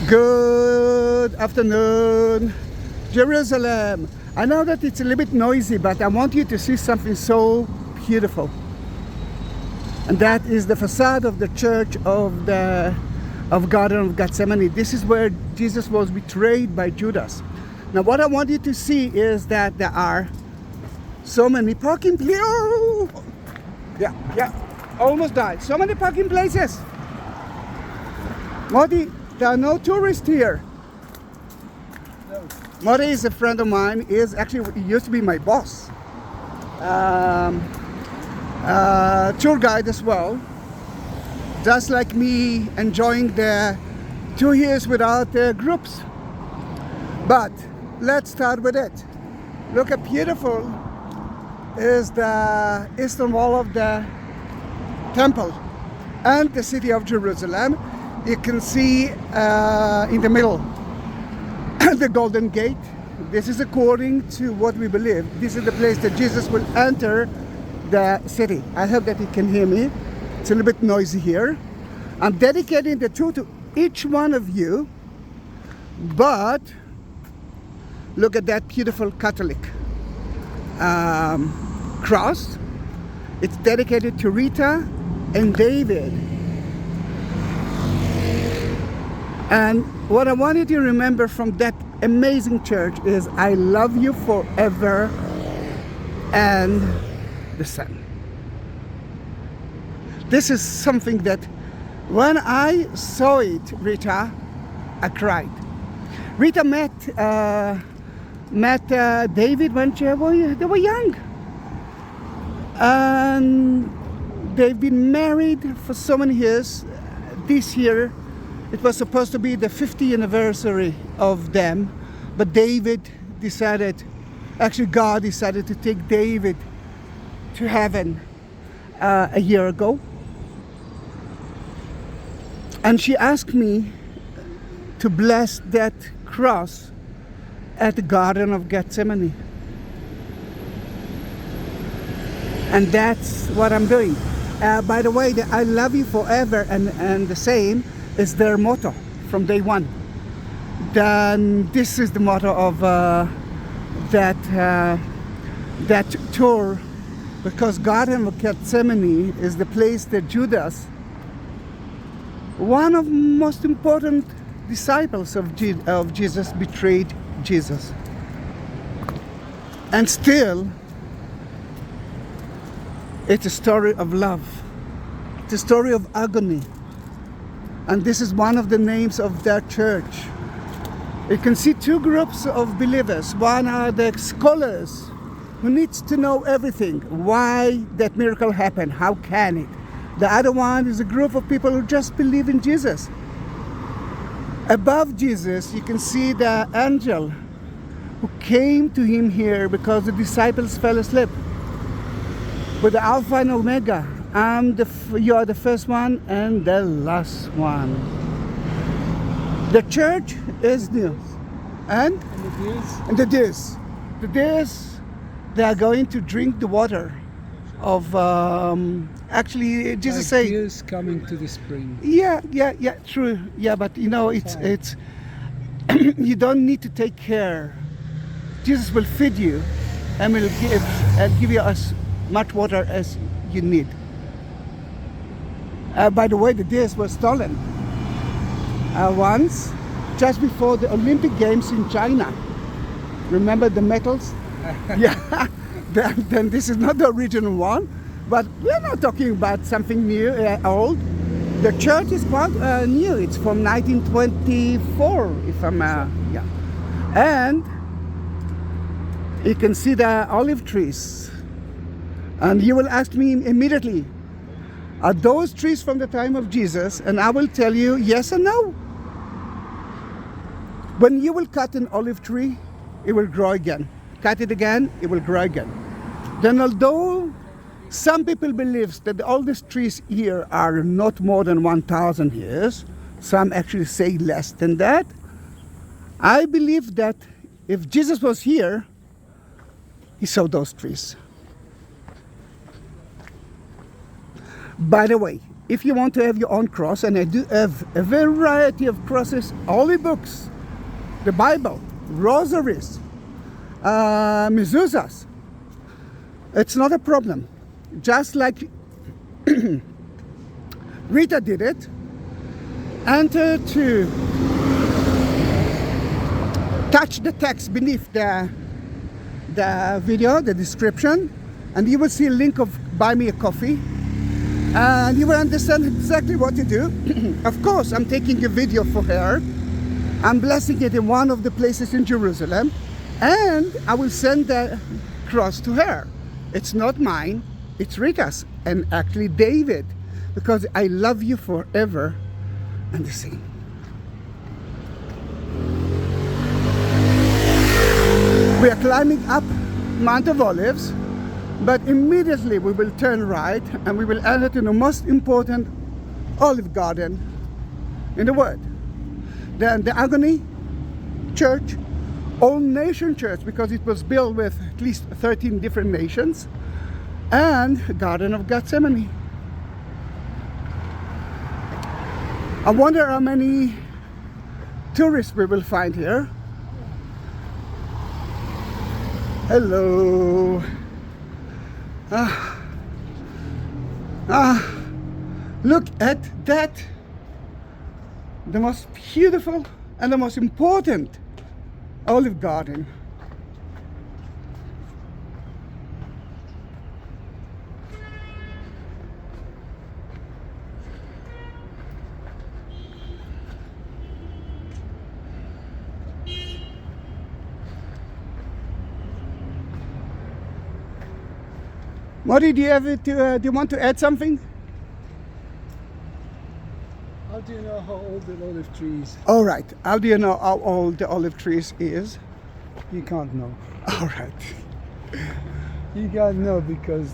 Good afternoon, Jerusalem. I know that it's a little bit noisy, but I want you to see something so beautiful. And that is the facade of the church of Garden of Gethsemane. This is where Jesus was betrayed by Judas. Now what I want you to see is that there are so many parking places. Oh! Yeah, almost died. So many parking places. Modi, there are no tourists here. No. Modi is a friend of mine. He used to be my boss. Tour guide as well. Just like me, enjoying the 2 years without groups. But let's start with it. Look how beautiful is the eastern wall of the temple and the city of Jerusalem. You can see in the middle the Golden Gate. This is according to what we believe. This is the place that Jesus will enter the city. I hope that you can hear me. It's a little bit noisy here. I'm dedicating the tour to each one of you, but look at that beautiful Catholic cross. It's dedicated to Rita and David. And what I want you to remember from that amazing church is I love you forever and the Son. This is something that when I saw it, Rita, I cried. Rita met David when they were young. And they've been married for so many years. This year, it was supposed to be the 50th anniversary of them, but God decided to take David to heaven a year ago. And she asked me to bless that cross at the Garden of Gethsemane. And that's what I'm doing. By the way, the I love you forever and the same is their motto from day one. Then this is the motto of that tour, because Garden of Gethsemane is the place that Judas, one of the most important disciples of Jesus, betrayed Jesus. And still, it's a story of love. It's a story of agony. And this is one of the names of that church. You can see two groups of believers. One are the scholars who needs to know everything. Why that miracle happened? How can it? The other one is a group of people who just believe in Jesus. Above Jesus, you can see the angel who came to him here because the disciples fell asleep. With the Alpha and Omega, you are the first one and the last one. The church is new. And the deers, they are going to drink the water of, actually, Jesus said, deers coming to the spring. Yeah, true. Yeah, but it's you don't need to take care. Jesus will feed you and will give you as much water as you need. By the way, the deers were stolen once, just before the Olympic Games in China. Remember the medals? Yeah. Then this is not the original one, but we're not talking about something new, old. The church is quite new. It's from 1924, if I'm yeah. And you can see the olive trees. And you will ask me immediately, are those trees from the time of Jesus? And I will tell you yes and no. When you will cut an olive tree, it will grow again. Cut it again, it will grow again. Then although some people believe that all these trees here are not more than 1,000 years, some actually say less than that, I believe that if Jesus was here, he saw those trees. By the way, if you want to have your own cross, and I do have a variety of crosses, holy books, the Bible, rosaries, mezuzahs, it's not a problem. Just like Rita did it, enter to touch the text beneath the video, the description, and you will see a link of buy me a coffee, and you will understand exactly what to do. Of course, I'm taking a video for her. I'm blessing it in one of the places in Jerusalem, and I will send the cross to her. It's not mine, it's Rita's, and actually David, because I love you forever and the same. We are climbing up Mount of Olives, but immediately we will turn right and we will enter to the most important olive garden in the world. Then the Agony church, all nation church, because it was built with at least 13 different nations, and Garden of Gethsemane. I wonder how many tourists we will find here. Hello. Look at that. The most beautiful and the most important olive garden. Mori, do you want to add something? How do you know how old the olive tree is? All right. How do you know how old the olive tree is? You can't know. All right. You can't know because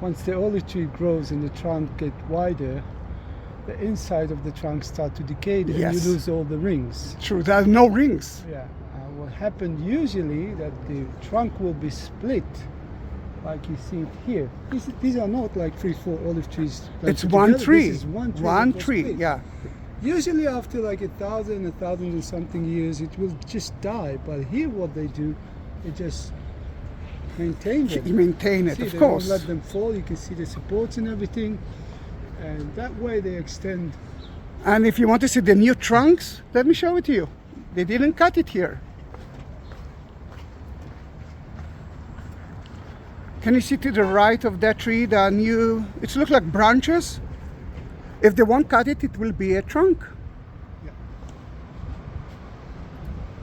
once the olive tree grows and the trunk gets wider, the inside of the trunk starts to decay and Yes. you lose all the rings. True. There are no rings. Yeah. What happened usually that the trunk will be split, like you see it here. These are not like 3-4 olive trees. It's planted one together. tree. This is one tree. One that was tree. split. Yeah. Usually after like 1,000 and something years, it will just die. But here, what they do, they just maintain them. You maintain it, See, of they course. don't let them fall. You can see the supports and everything, and that way they extend. And if you want to see the new trunks, let me show it to you. They didn't cut it here. Can you see to the right of that tree the new, it looks like branches? If they won't cut it, it will be a trunk. Yeah.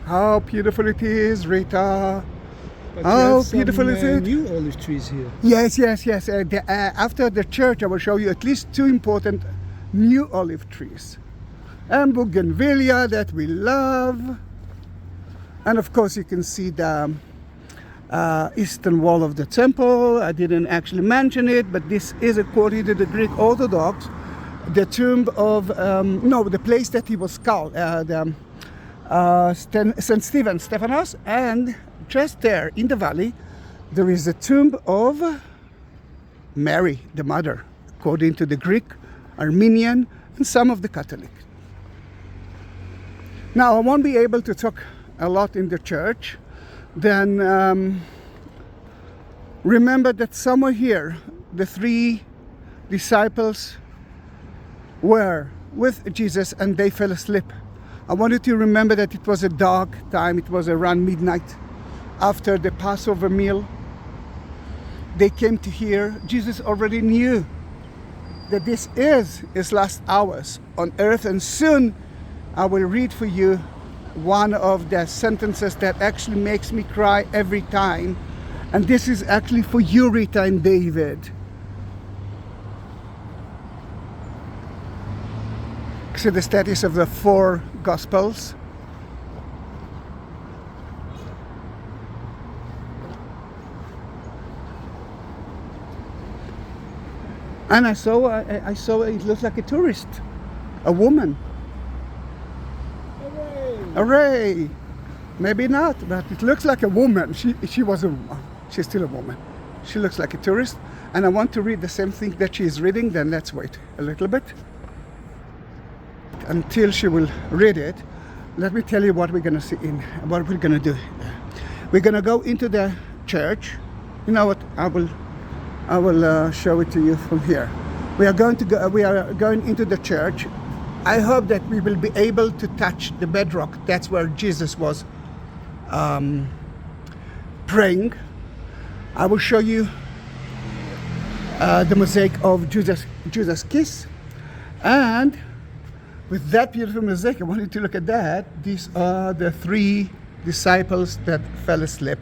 How beautiful it is, Rita. But How you have some, beautiful is it? New olive trees here. Yes. After the church, I will show you at least 2 important new olive trees. And bougainvillea that we love. And of course, you can see the eastern wall of the temple. I didn't actually mention it, but this is, according to the Greek Orthodox, the tomb of, the place that he was called, St. Stephanos, and just there in the valley, there is a tomb of Mary, the mother, according to the Greek, Armenian, and some of the Catholic. Now, I won't be able to talk a lot in the church. Then remember that somewhere here, the 3 disciples were with Jesus and they fell asleep. I want you to remember that it was a dark time. It was around midnight after the Passover meal. They came to hear. Jesus already knew that this is his last hours on earth, and soon I will read for you one of the sentences that actually makes me cry every time, and this is actually for you, Rita and David. See the status of the 4 Gospels. And I saw it looked like a tourist, a woman. Hooray! Maybe not, but it looks like a woman. She was a woman. She's still a woman. She looks like a tourist. and I want to read the same thing that she is reading, then let's wait a little bit until she will read it. Let me tell you what we're going to see what we're going to do. We're going to go into the church. You know what? I will show it to you from here. We are going into the church. I hope that we will be able to touch the bedrock. That's where Jesus was praying. I will show you the mosaic of Judas' kiss, and with that beautiful mosaic, I want you to look at that. These are the 3 disciples that fell asleep.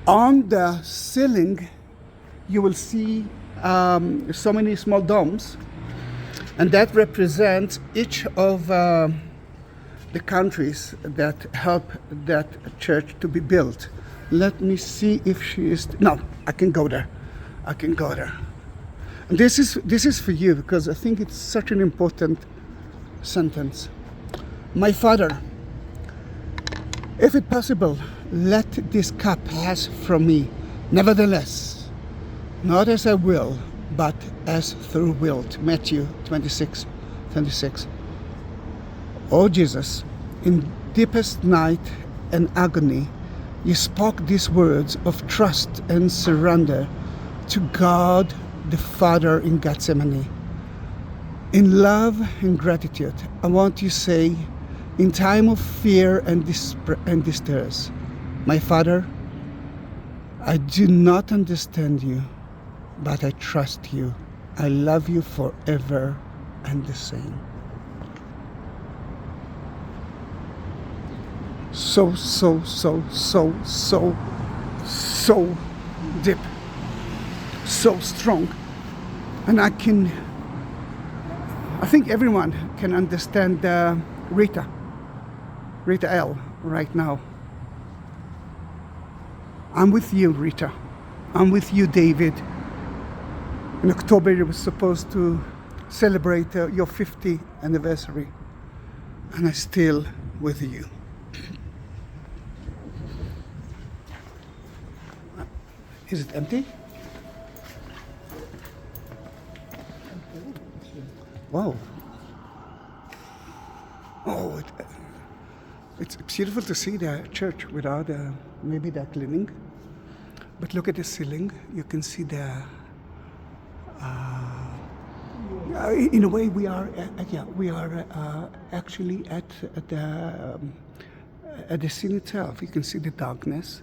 On the ceiling, you will see so many small domes, and that represents each of the countries that help that church to be built. Let me see if she is. No, I can go there. And this is for you, because I think it's such an important sentence. My Father, if it possible, let this cup pass from me. Nevertheless, not as I will, but as through wilt. Matthew 26:26. Oh Jesus, in deepest night and agony, you spoke these words of trust and surrender to God the Father in Gethsemane. In love and gratitude, I want to say, in time of fear and distress, my Father, I do not understand you, but I trust you. I love you forever and the same. So deep, so strong. And I think everyone can understand Rita L right now. I'm with you, Rita. I'm with you, David. In October, you were supposed to celebrate your 50th anniversary, and I'm still with you. Is it empty? Wow. Oh, it's beautiful to see the church without maybe the cleaning. But look at the ceiling. You can see the. In a way, we are actually at the scene itself. You can see the darkness.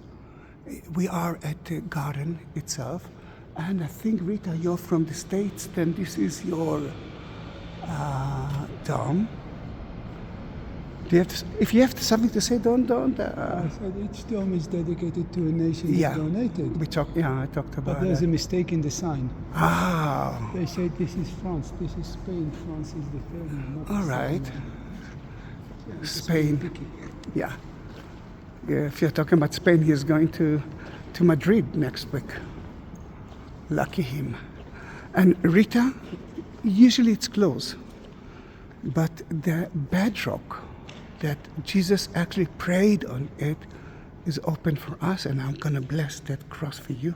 We are at the garden itself, and I think, Rita, you're from the States. Then this is your dome. If you have something to say, don't. I said each dome is dedicated to a nation that donated. I talked about. But there's a mistake in the sign. Ah. They say this is France, this is Spain. France is the third one. All right. Spain. Yeah. If you're talking about Spain, he is going to Madrid next week. Lucky him. And Rita, usually it's closed, but the bedrock that Jesus actually prayed on it is open for us, and I'm going to bless that cross for you.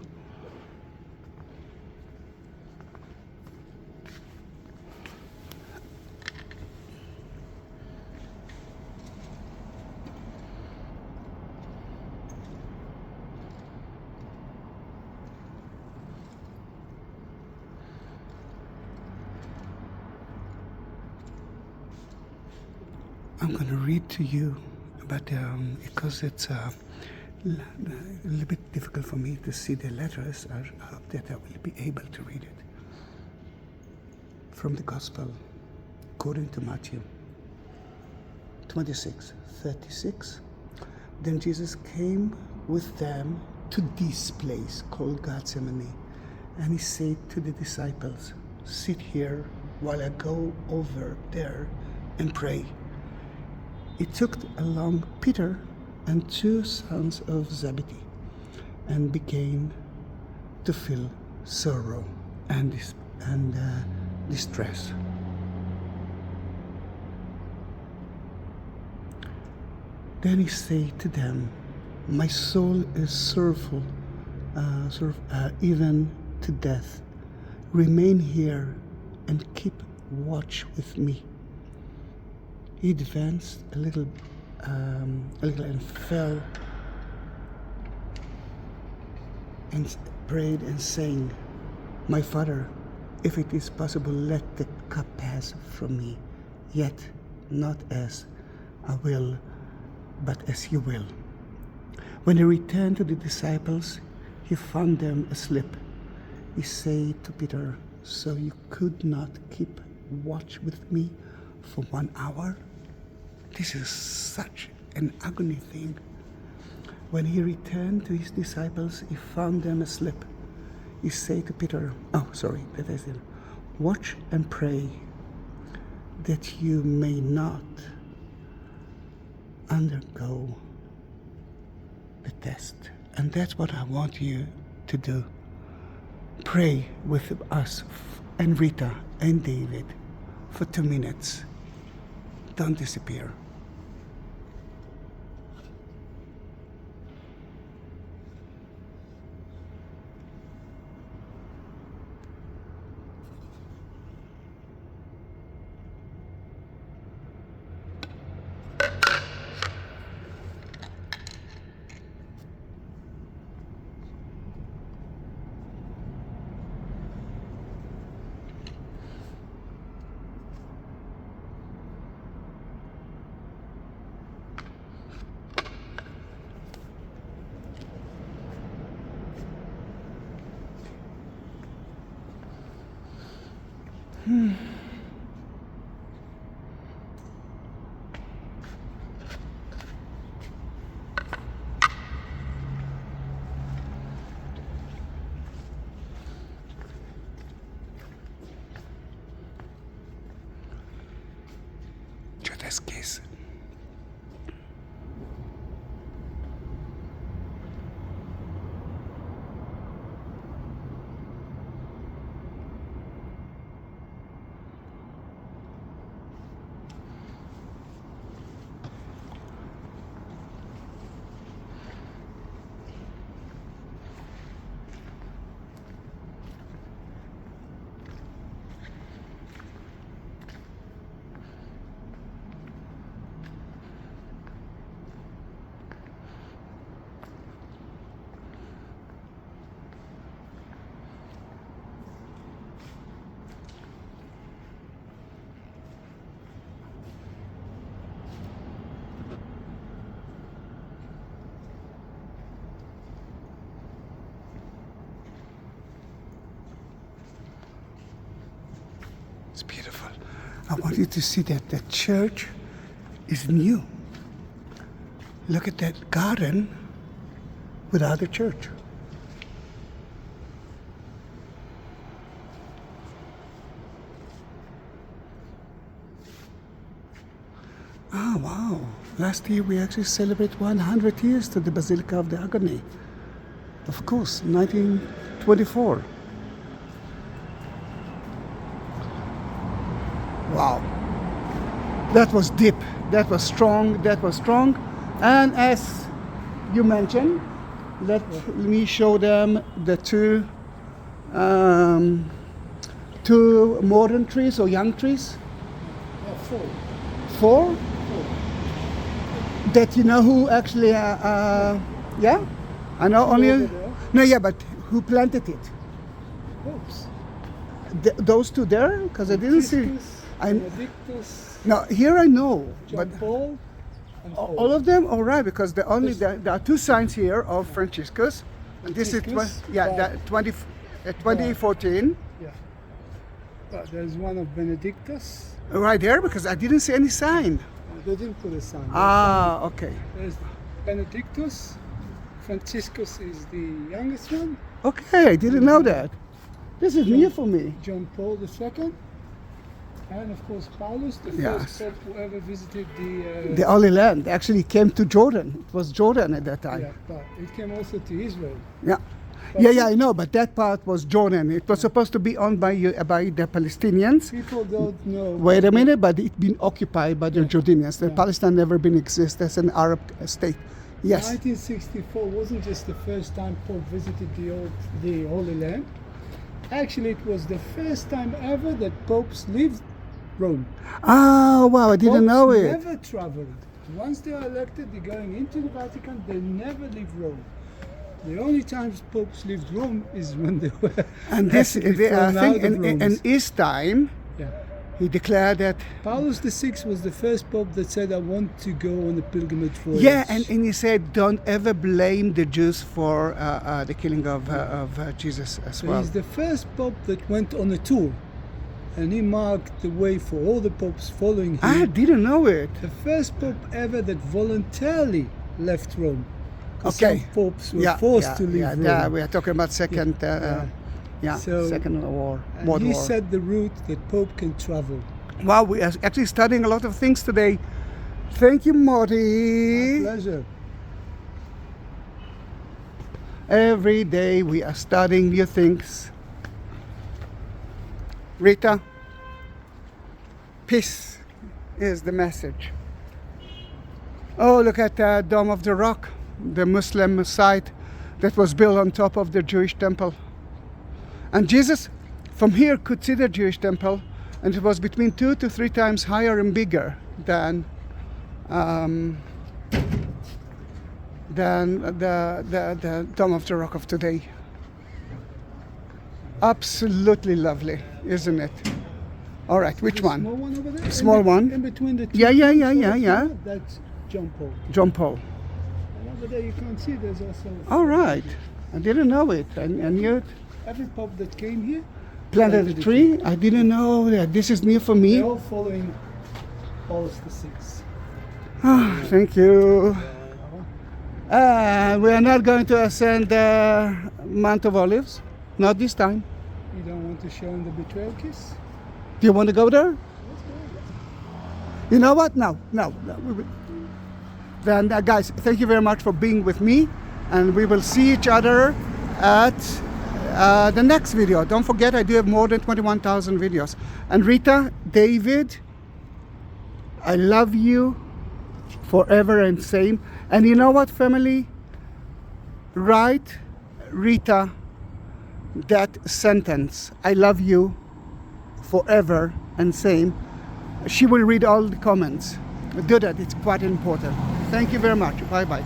I'm going to read to you, but because it's a little bit difficult for me to see the letters, I hope that I will be able to read it. From the Gospel according to Matthew 26:36. Then Jesus came with them to this place called Gethsemane, and he said to the disciples, "Sit here while I go over there and pray." He took along Peter and 2 sons of Zebedee and began to feel sorrow and distress. Then he said to them, "My soul is sorrowful, even to death. Remain here and keep watch with me. He advanced a little and fell and prayed and saying, My Father, if it is possible, let the cup pass from me, yet not as I will, but as you will. When he returned to the disciples, he found them asleep. He said to Peter, So you could not keep watch with me for 1 hour? This is such an agony thing. When he returned to his disciples, he found them asleep. He said to Peter, Watch and pray that you may not undergo the test. And that's what I want you to do. Pray with us and Rita and David for 2 minutes. Don't disappear. Judas kiss. It's beautiful. I want you to see that the church is new. Look at that garden without the church. Oh, wow. Last year we actually celebrated 100 years to the Basilica of the Agony. Of course, 1924. Wow. That was deep. That was strong. That was strong. And as you mentioned, let me show them the two modern trees or young trees. Four? That you know who actually, yeah? I know only, no, yeah, but who planted it? Oops. Those two there? Because I didn't see. Benedictus, No, here I know, John but Paul, and all of them, all right, because there are two signs here of Franciscus, and this is 2014. Yeah. But there's one of Benedictus. Right there, because I didn't see any sign. They didn't put a sign. Ah, okay. There's Benedictus. Franciscus is the youngest one. Okay, I didn't know that. This is new for me. John Paul II. And of course Paulus, the first pope who ever visited The HolyLand actually came to Jordan. It was Jordan at that time. Yeah, but it came also to Israel. Yeah. But Yeah, I know, but that part was Jordan. It was supposed to be owned by the Palestinians. People don't know. Wait a minute, but it's been occupied by the Jordanians. The Palestine never been exist as an Arab state. Yes. 1964 wasn't just the first time Pope visited the Holy Land. Actually, it was the first time ever that popes lived Rome. Oh, wow, I didn't know Popes it. never traveled. Once they are elected, they're going into the Vatican. They never leave Rome. The only times popes lived Rome is when they were. And this, actually I thrown think, out of Rome. in his time, Yeah. he declared that. Paulus VI was the first pope that said, "I want to go on a pilgrimage voyage." Yeah, and he said, don't ever blame the Jews for the killing of Jesus as So well. he's the first pope that went on a tour, and he marked the way for all the popes following him. I didn't know it. The first pope ever that voluntarily left Rome. 'Cause Okay. some popes were forced to leave Rome. Yeah, we are talking about second, So- Second War, And World he War. set the route that Pope can travel. Wow, we are actually studying a lot of things today. Thank you, Morty. My pleasure. Every day we are studying new things. Rita, peace is the message. Oh, look at the Dome of the Rock, the Muslim site that was built on top of the Jewish temple. And Jesus, from here, could see the Jewish temple, and it was between 2 to 3 times higher and bigger than the Dome of the Rock of today. Absolutely lovely, isn't it? All right, which The one? Small one over there? Small one? In between the two. Yeah. tombs, That's John Paul. John Paul. And over there you can't see there's also. All right, I didn't know it. I knew it. Every pope that came here Planted a tree? I didn't know that. This is new for me. they're all following Paulus VI. Ah, thank you. We are not going to ascend the Mount of Olives. Not this time. You don't want to show him the betrayal kiss? Do you want to go there? Let's go. You know what? No. Then, guys, thank you very much for being with me, and we will see each other at the next video. Don't forget, I do have more than 21,000 videos. And Rita, David, I love you forever and same. And you know what, family? Write Rita that sentence, I love you forever and same. She will read all the comments. Do that, it's quite important. Thank you very much. Bye bye.